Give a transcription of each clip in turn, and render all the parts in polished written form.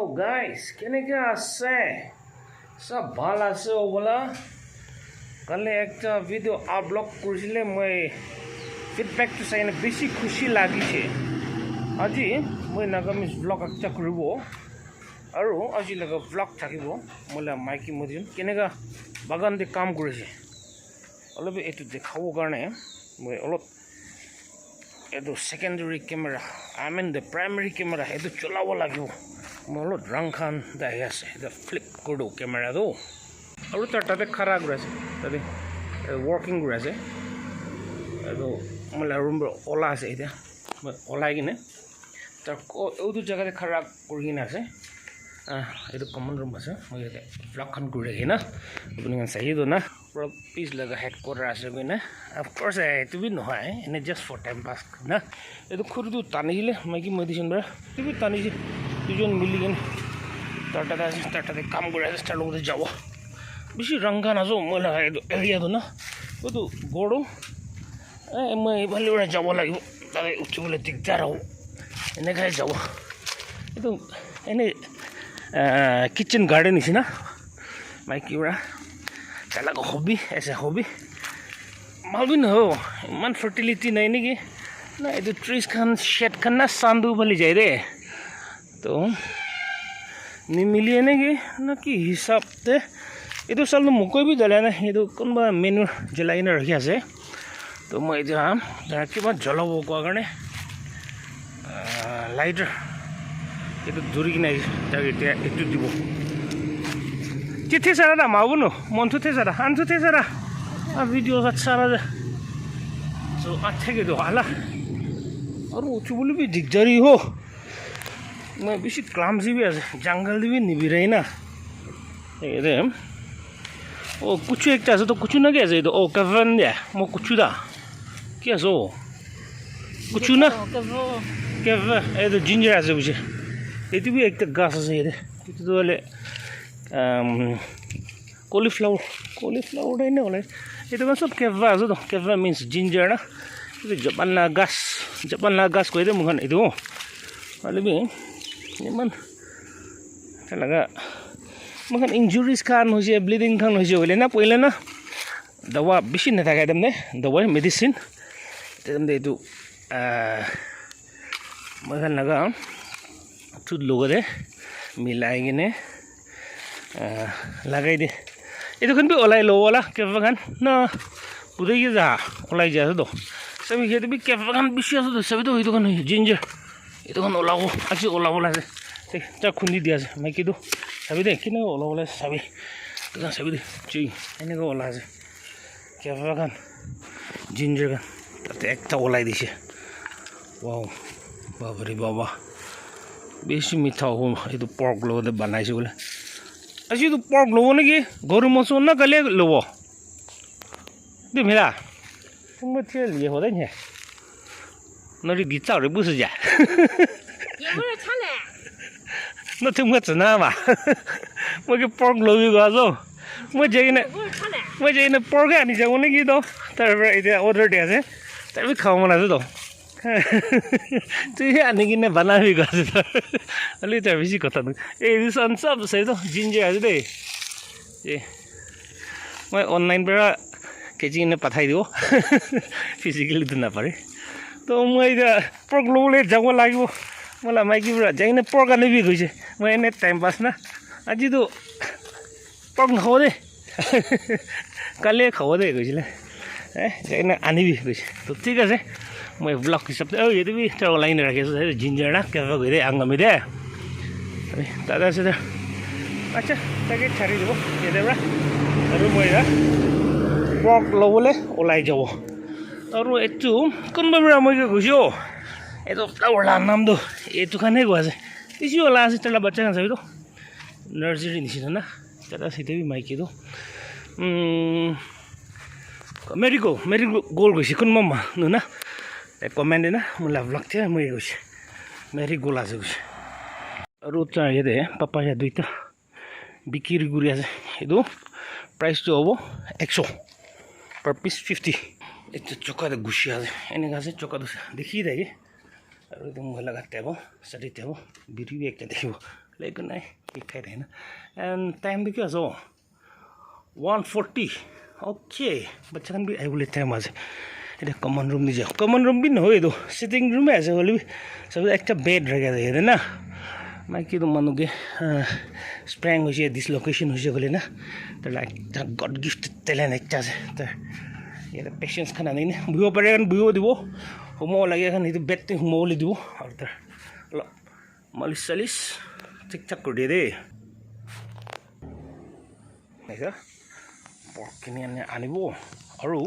Hello guys, কেনেকে আছে? সব ভাল আছে ওবলা? কালি একটা ভিডিও আপলোড কৰিছিলে মই ফিডব্যাকটো চাই বেছি খুশি লাগিছে। আজি মই নাগামিজ ব্লগ একটা কৰিব আৰু আজি লগা ব্লগ থাকিব মোলা মাইকি মদিন কেনেকা বাগানতে কাম কৰিছে অলপ এটো দেখাব কাৰণে মই অলপ এটো secondary camera the primary camera এটো চলাব লাগিব মলো রং খান দাই আছে এটা ফ্লিপ করো ক্যামেরা দো আৰু তাতে খাৰা আছে তাতে ওয়াৰ্কিং আছে এটো মলা ৰুম ওলা আছে এটা ওলাই কিনে তাৰ ওদু জায়গাতে খাৰা কৰি কিনে আছে এটো কমন ৰুম আছে মই এটা ব্লগ খান কৰি ৰাখি না আপুনি চাই দো না পুৰা পিছ লগা হেডকোয়ার্টার আছে কিনে অফকোর্স এটো বি নহয় এনে জাস্ট ফর টাইম পাস না এটো খুরদু টানিছিলে মাইকি মেডিসিন বৰা তুমি টানিছি দুজন মিলি কিনে তাতে কাম কৰি আছে তাৰ লগতে যাব বেছি ৰংগা নাজো মই লগা এৰিয়াটো না ওটো গড়ো মই এইফালে যাব লাগিব তাতে উঠিবলৈ দিগদাৰ হ'ব এনেকৈ যাব এইটো এনে কিচেন গাৰ্ডেন নিচিনা মাইকি বৰা তালাক হবি এসে হবি মালবিন হো ইমান ফার্টিলিটি নাই নেকি না এইটো ট্রিজ খান শেড খান না চান্দু ফালি যায় রে তো নিমিলিয়ে নেকি না কি হিচাপতে এইটো চালটো মোকৈ বি জ্বলাই নাই এইটো কোনোবা মেনু জ্বলাই কিনে ৰাখি আছে তো মই এতিয়া কিবা জ্বলাব কোৱা কাৰণে লাইটাৰ এইটো ধৰি কিনে তাক এতিয়া এইটো দিব Kita sana dah mau no, montu te sana, antu te sana, video kat sana dah. So अच्छा के दो हाला, और वो चुबुल भी दिख जा रही हो, मैं बिशी क्लामसी भी ऐसे, जंगल भी नहीं रही ना, ये दे, ओ कुछ एक चाहे तो कुछ ना कैसे तो ओ कवन दे, मो कुछ दा, क्या सो, कुछ ना, कव, ये तो जिंजर ऐसे बिशी, ये तो भी एक तक गास ऐसे ये दे, ये तो वाले cauliflower đây nè này itu kan सब keva itu tuh keva means ginger na itu Japan lagas ko itu mungkin itu lebih ini man talaga mungkin injuries kan hoje bleeding kan hoje boleh na pula na dawa bisin na tagay damne dawa medicine damne itu mungkin laga tu logo deh milai gini লাগাই দে এইটো কিন্তু ওলাই লওলা কেফাগান না পুরে গিয়ে যা ওলাই যা তো সবই খেতে বি কেফাগান বেশি আছে তো সবই তো এইটো কান জিঞ্জার এইটো কান ওলাব আজি ওলাব লাগে তা খুন্দি দিয়া আছে মাইকি তো সবই দে কিনে ওলাব লাগে সবই তো সবই দে চুই এনেকে ওলা আছে কেফাগান জিঞ্জার গান তাতে একটা ওলাই দিছে ওয়াও বাবারে বাবা বেশি মিঠা হো এইটো পর্ক লগতে বানাইছে বলে আজি তো পর্ক লব নাকি গরু মাছ না কালে লব对没啦我天厉害的呢那里比早的不是家也不是长嘞那听我真那嘛我给pork 摞一个走我这呢我这呢 pork 你讲我那个都但是这 order 的是但是看我那是都这些你给那办那一个是的ali tar bisi kotha nu ei san sab sai to ginger ase de e moi online pera keji ne pathai dibo physically to na pare to moi da pork lole jabo lagibo mola maiki pura jai ne pork ane bi goise moi ne time pass na aji to pork na khode kale khode goisile jai ne ani bi goise to thik ase মই blog হিচাপে এইটো B তাৰ line ৰাখিছোঁ ginger না কেফা গৈ আংগামি দে দাদা আছে দে আচ্ছা তাকে ছাড়ি দিব এতিয়াৰ আৰু মই পৰ্ক ল'বলৈ ওলাই যাব আৰু এইটো কোনোবাৰ মই গৈছোঁ এইটো ফ্লাৱাৰ নামটো এইটো কাৰণে গৈ আছে বেছি ওলা আছে তাৰ বাচ্চা খান চাবিতো নাৰ্চাৰী নিচিনা না দাদা চিতে বি মাইকিটো মেৰিগ'ল্ড গৈছে কোনোবা মানুহ না কমেণ্ট না মোলা ব্লগ থিয়া মই গৈছে মেৰিগ'ল্ড আছে গৈছে আৰু তাৰ ইয়াতে পাপায়া দুইটা বিক্ৰী কৰি আছে এইটো প্ৰাইচটো হ'ব 100 পাৰ পিচ 50 এইটো চকাতে গুচি আছে এনেকৈ আছে চকাটো দেখি থাকে আৰু একদম মই লগা টেব চাৰি টেব বিৰি একটা দেখিব একো নাই শিক্ষাই থাকে না এণ্ড টাইমটো কি আছ 1:40 অ'কে বাচ্চাখান বি আহিবলৈ টাইম আছে এটা কমন রুম দিয়ে যাও কমন রুম বি নহয় এইটো সিটিং রুমে আছে হলে সব একটা বেড রেখে যায় হেরে না মাইকি তো মানুষকে স্প্রেং হয়েছে ডিসলোকেশন হয়েছে বলে না তার একটা গড গিফট টেলেন্ট একটা আছে তার ইয়াতে পেচেঞ্চ খান আনি বহিব পাৰে এখন বহিব দিব সোমাব লাগে এখন সেইটো বেডটো সোমাবলৈ দিব আৰু তাৰ অলপ মালিচ চালিচ ঠিক ঠাক কৰি দিয়ে দেই পৰ্কখিনি আনিব আৰু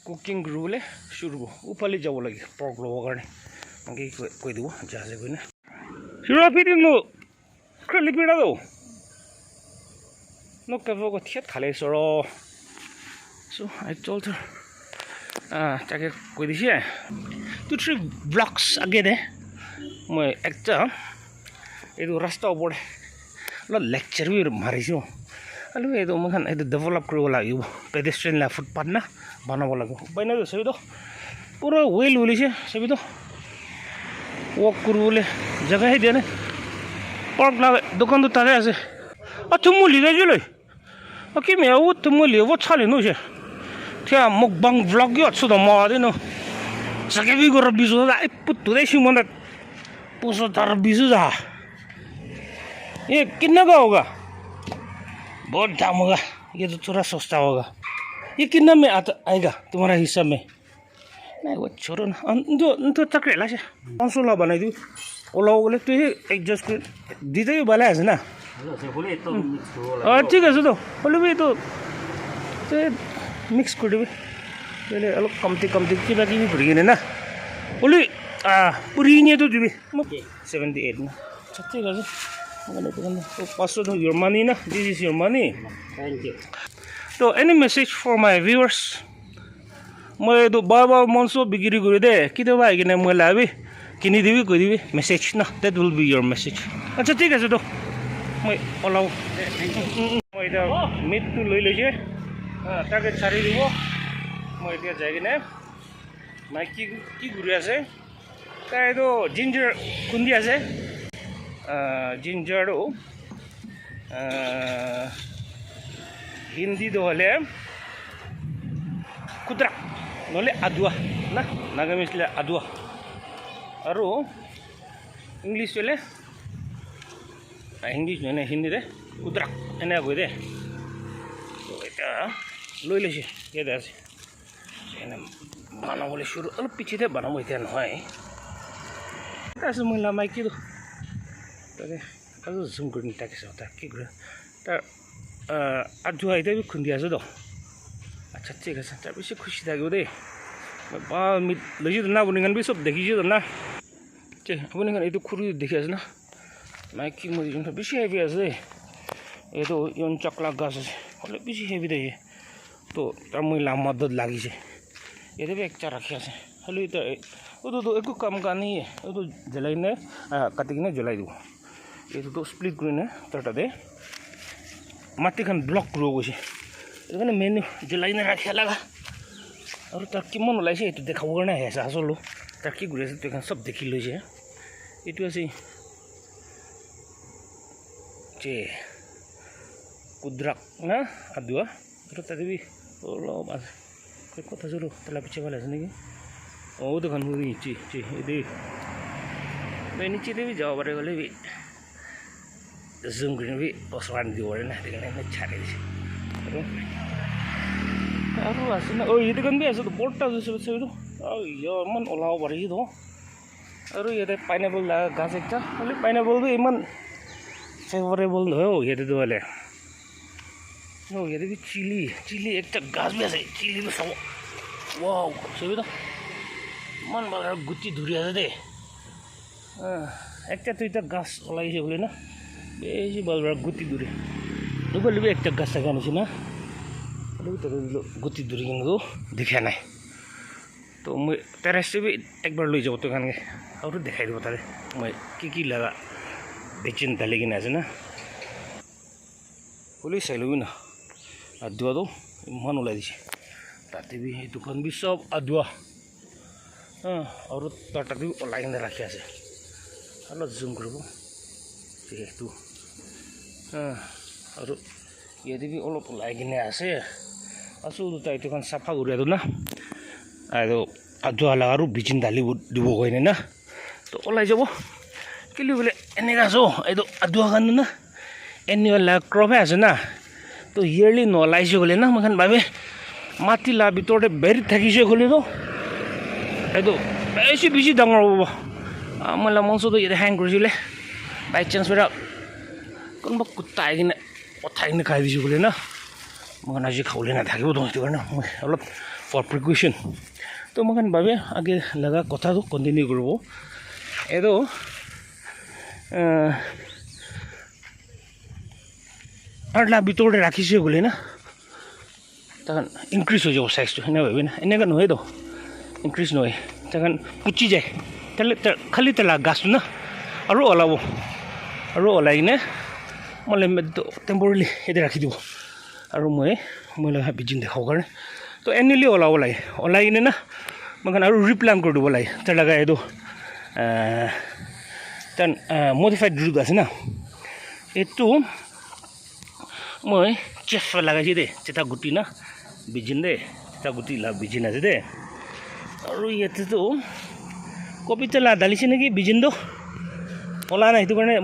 কুকিং কৰিবলৈ শুৰু হ'ব উফালি যাব লাগে পৰ্ক ল'বৰ কাৰণে এনেকৈ কৈ দিব জাহাজে গৈ না শুৰু ফিটিং নো খালি পিৰা দৌ মোক কেৱল ঠিয়াত খালে চৰ চ' আই টল্ড her তাকে কৈ দিছে 2-3 ব্লকছ আগে দে মই একটা এইটো ৰাস্তা ওপৰত অলপ লেকচাৰ বি মাৰিছোঁ আৰু এইটো মই এইটো ডেভেলপ কৰিব লাগিব পেডেষ্ট্ৰিয়ান ফুটপাথ না বনাব লাগিব উপায় নাই চাবিতো পুৰা ৱেল ওলাইছে চাবিতো ৱক কৰিবলৈ জেগাহে দিয়া নাই পৰ্ক দোকানটো তাতে আছে থুমুলি যাইছিলৈ কি মেয়াও থুমুলি হ'ব চালি নছে থিয়া মোক বাং ব্লগ আছো ত মদিনো সাকে বি গর বিজু আই পুত্তু দে সিমনে পোসো তার বিজু যা ये कितना का होगा बहुत दाम होगा ये तो थोड़ा सस्ता होगा ये कितना में आएगा तुम्हारा हिसाब में नहीं वो छोड़ो ना तो तकरे लासे 500 ला बनाई दी ओला बोले तो ये एडजस्ट कर दीते ही वाला है ना ठीक है तो बोले भी तो मिक्स कर दे पहले अलग कमती किबा किबि भरिने ना बोले पुरीने तो दिबे 78 ना ठीक है so 500 your money na this is your money thank you so any message for my viewers মই তো বাবা মনসো বিক্রি করে দে কিতে ভাই কিনে মই লাবি কিনি দিবি কই দিবি মেসেজ না that will be your message আচ্ছা ঠিক আছে তো মই ওলাও মই এটা মিট তো লৈ লৈছে তাকে ছাড়ি দিব মই এতিয়া যাই কিনে মাই কি ঘুরি আছে তাই তো জিঞ্জার খুন্দি আছে জিঞ্জারও হিন্দি তো হলে কুতরা নহলে আদুয়া না নাগামিজ আদুয়া আৰু ইংলিছ হলে ইংলিছ নহয় হিন্দীৰে কুতৰা এনেকৈ কৈ দে তো এতিয়া লৈ লৈছে ইয়াতে আছে এনে বনাবলৈ শুৰু অলপ পিছিতে বনাব এতিয়া নহয় তাৰপিছত মই লামাইকিলোঁ তাকে আৰু জুম কৰি তাকে চাওঁ তাক কি কৰে তাৰ আধুৱা এতিয়া বি খুন্দি আছোঁ ত আচ্ছা ঠিক আছে তাৰ বেছি খুচি থাকিব দেই মই বা মিট লৈছোঁ না আপুনিখন বি চব দেখিছোঁ না ঠিক আপুনিখন এইটো খুৰি দেখি আছে না মাইকি মই যোনটো বেছি হেভি আছে দেই এইটো ইমান চকলা গাছ আছে হ'লে বেছি হেভি দেই তো তাৰ মই লামাদত লাগিছে এইটো বি একটা ৰাখি আছে হ'লে এতিয়া এইটোতো একো কাম কানি এইটো জ্বলাই কিনে কাটি কিনে জ্বলাই দিব এইটোতো স্প্লিট কৰি নে তাৰ তাতে মাটিখন ব্লক কৰিব গৈছে এইটো কাৰণে মেইন জ্বলাই কিনে ৰাখিব লগা আৰু তাৰ কিমান ওলাইছে এইটো দেখাবৰ কাৰণে আহি আছে আচলো তাৰ কি ঘূৰি আছে এইখন চব দেখি লৈছে এইটো আছে যে কুদ্ৰাক না আদুৱা আৰু তাতে বি অলপ আছে কথা জোৰো তেলা পিছে ভাল আছে নেকি অঁ দোকান নিচে এই নিচেতে বি যাব পাৰে গ'লে বি জুম কৰি বি বচবান দিব পাৰে না সেইকাৰণে ছাড়ি দিছে আৰু আছে না এইটো কাৰণ বি আছে বৰ্তা হৈছে এইটো ইমান ওলাব পাৰে তো আৰু ইয়াতে পাইনাপল গাছ একটা হ'লে পাইনাপলটো ইমান ফেভৰেবল নহয় ইয়াতেতো হ'লে ইয়াতে বি চিলি একটা গাছ বি আছে চিলিটো চাব ৱাও চাবি তো ইমান ভাল আৰু গুটি ধৰি আছে দেই একটা তো এটা গাছ ওলাইছে বলে না বেশি ভাল ভাল গুটি ধরে দুবার একটা গাছ থাকা নিছি না গুটি ধরে কিন্তু দেখা নাই তো মই টেৰেছটো বি একবাৰ লৈ যাব তোখানকে আৰু দেখাই দিব তাৰে মই কি লগা ভেকচিন ঢালি কিনে আছে না বুলি চাই ল'বি না আদুৱাটো ইমান ওলাই দিছে তাতে বি এই দুখন বি চব আদুৱা আৰু তাৰ তাতে ওলাই কিনে ৰাখি আছে অলপ জুম কৰিব যিহেতু আৰু ইয়াতে বি অলপ ওলাই কিনে আছে আছোঁ দুটা এইটোখন চাফা কৰি আৰু না আৰু আধুৱা লাগা আৰু বিচিন ঢালি দিব কয়নে না তো ওলাই যাব কেলে বোলে এনেকৈ আছোঁ এইটো আধুৱা কাৰণে না এনুৱেল ক্ৰপহে আছে না তো ইয়েৰলি নলাইছে গ'লে না মই ভাবে মাটি লা ভিতৰতে বেৰিত থাকিছে গ'লেতো এইটো বেছি ডাঙৰ হ'ব মই মঞ্চটো ইয়াতে হেং কৰিছিলে বাই চান্স বেৰা কোনোবা কুত্তা আহি কিনে পঠাই কিনে খাই দিছোঁ বোলে না মই আজি খাবলৈ নাথাকিব তো সেইটো কাৰণে মই অলপ ফৰ প্ৰিকুৱেশ্যন তো মই ভাবে আগে লগা কথাটো কণ্টিনিউ কৰিব এইটো আৰু লা ভিতৰতে ৰাখিছে বোলে না তখন ইনক্ৰিজ হৈ যাব সাইজটো সেনে ভাবি না এনেকৈ নহয়তো ইনক্ৰিজ নহয় তখন পুচি যায় খালি তেলা গাছটো না আৰু ওলাব আৰু ওলাই কিনে মই টেম্পৰেলি এতিয়া ৰাখি দিব আৰু মই লগা বিজিন দেখাব কাৰণে তো এনুৱেলি ওলাব লাগে ওলাই কিনে না মই আৰু ৰিপ্লান কৰি দিব লাগে তাৰ লগা এইটো তাৰ মডিফাইড ৰুট আছে না এইটো মই চেফ লাগাইছে দেই চেতা গুটি না বিজিন দে চেতা গুটি লা বিজিন আছে দে আৰু ইয়াতেতো কবিতা লা ঢালিছে নেকি বিজিনটো ওলা নাই সেইটো কাৰণে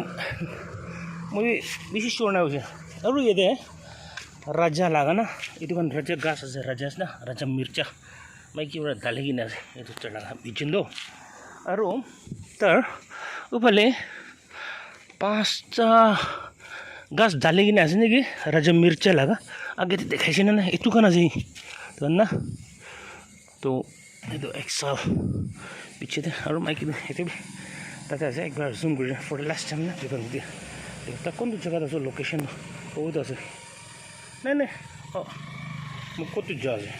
মই বেছি চিয়ৰ নাই হৈছে আৰু ইয়াতে ৰাজা লাগা না এইটো কাৰণে ৰাজা গাছ আছে ৰাজা আছে না ৰাজা মিৰ্চা মই কিবা ঢালি কিনে আছে এইটো তাৰ লগা বিজিনটো আৰু তাৰ ওফালে 5টা গাছ ঢালি কিনে আছে নেকি ৰাজা মিৰ্চা লাগা আগতে দেখাইছে না এইটো কাৰণে আছে না তো এইটো একচাল পিছতে আৰু মাইকি সেইটো তাতে আছে একবাৰ জুম কৰি ফৰ লাষ্ট টাইম না দোকান দিয়া তাক কোনটো জেগাত আছে লোকেশ্যন বহুত আছে নাই অঁ মোক ক'তো যোৱা আছে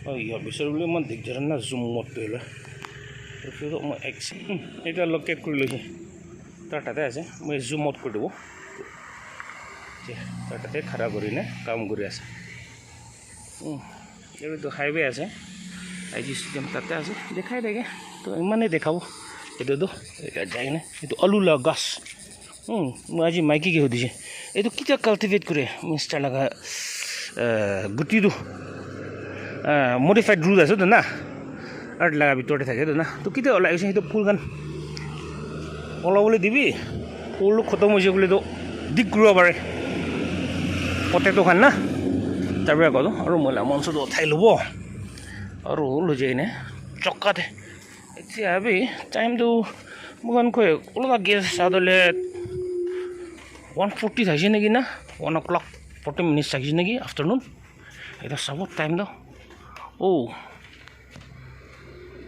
অঁ ইয়াৰ বিচাৰিবলৈ ইমান দিগদাৰ না জুম মত কৰিলে মই এতিয়া লোকেট কৰি লৈছোঁ তাৰ তাতে আছে মই জুম আউট কৰি দিব তাৰ তাতে খাৰা কৰি নে কাম কৰি আছে এইটো হাইৱে আছে আই জি ষ্টেডিয়াম তাতে আছে দেখাই থাকে তো ইমানেই দেখাব এইটোতো এতিয়া যায় কিনে এইটো আলু লগা গাছ মই আজি মাইকীকে সুধিছে এইটো কেতিয়া কাল্টিভেট কৰে মিষ্টাৰ লগা গুটিটো মডিফাইড ৰুট আছে তো না আৰু লগা ভিতৰতে থাকে তো না তো কেতিয়া ওলাই গৈছে সেইটো ফুলখন ওলাবলৈ দিবি ফুলটো খতম হৈছে বুলিতো দিগ কৰিব পাৰে পটেটোখন না তাৰপৰা ক'লোঁ আৰু মই মঞ্চটো উঠাই ল'ব আৰু লৈ যাই কিনে চক্কাতে এতিয়া ভাবি টাইমটো মোক কৈ অলপ গেছ চাদলে 1:40 থাকিছে নেকি না 1 o'clock 40 minutes থাকিছে নেকি আফটাৰনুন এতিয়া চাব টাইমটো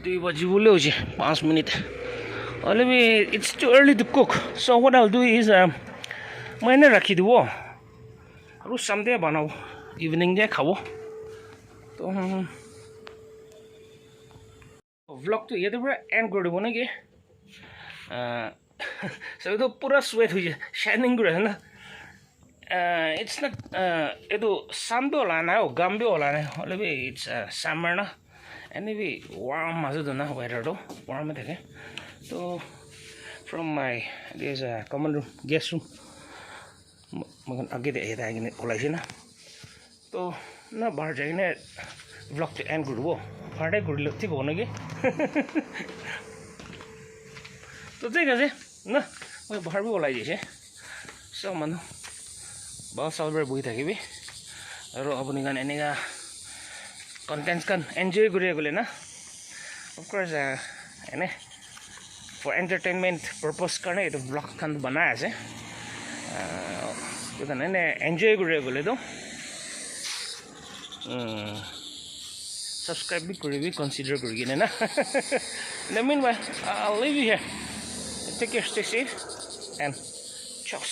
2 বাজিবলৈ হৈছে 5 minute already it's too early to cook so' what I'll do is মই এনেই ৰাখি দিব আৰু চামডে বনাব ইভিনিং যে খাব তো ভ্লগটো ইয়াতে পৰা এণ্ড কৰি দিব নেকি এইটো পূৰা চুৱেট হৈছে শ্বাইনিং কৰি আছে না ইটছ নট এইটো চানটো ওলা নাই গাম বি ওলা নাই অলৰেডি ইটছ চামাৰ না এনে বি ৱাৰ্ম মাজত না ৱেডাৰটো ৱাৰ্মে থাকে তো from my this common room guest room মই আগতে এটা কিনে ওলাইছে না তো না বাহিৰ যাই কিনে ব্লগটো এণ্ড কৰিব বাহিৰতে কৰিলে ঠিক হ'ব নেকি তো ঠিক আছে না মই বাহিৰ ওলাই দিছে চব মানুহ বাও চাউলবাৰ বহি থাকিবি আৰু আপুনি কাৰণ এনেকুৱা কণ্টেণ্টখন এনজয় কৰি গ'লে না অফক'ৰ্চ এনে ফৰ এণ্টাৰটেইনমেণ্ট পাৰ্পজ কাৰণে এইটো ব্লগখন বনাই আছে সেইকাৰণে এনে এনজয় কৰি গ'লেতো subscribe भी करें भी consider करेंगे ना in the meanwhile I'll leave you here take care stay safe and cheers